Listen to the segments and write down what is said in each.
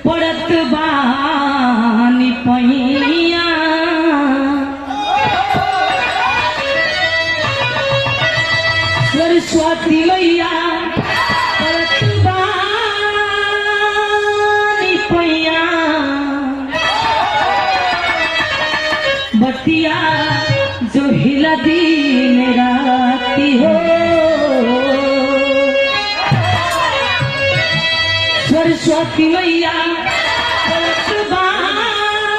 पड़त बानी पैया सरस्वती मैया पड़त बानी पैया बतिया जो हिला दिन राती हो सरस्वती मैया पड़त बानी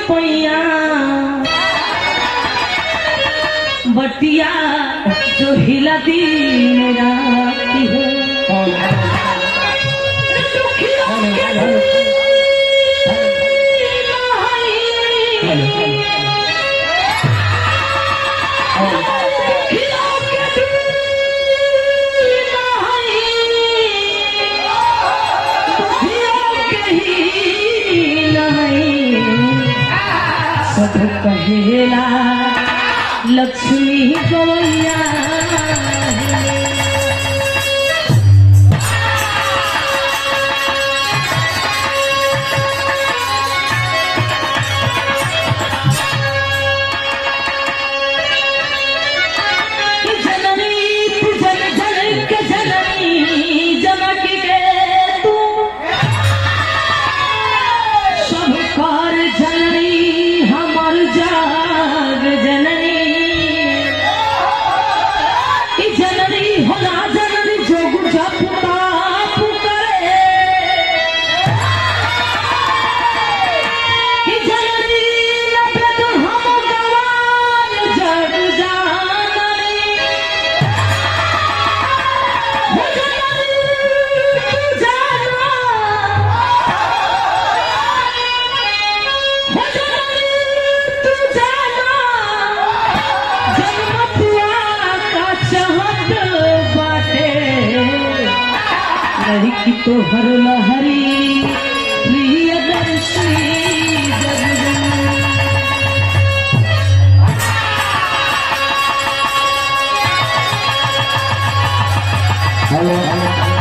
पैया बतिया जो हिला दिन राती हो सब कहेला लक्ष्मी गवैया की तो हर लहरी प्रियदर्शी हेलो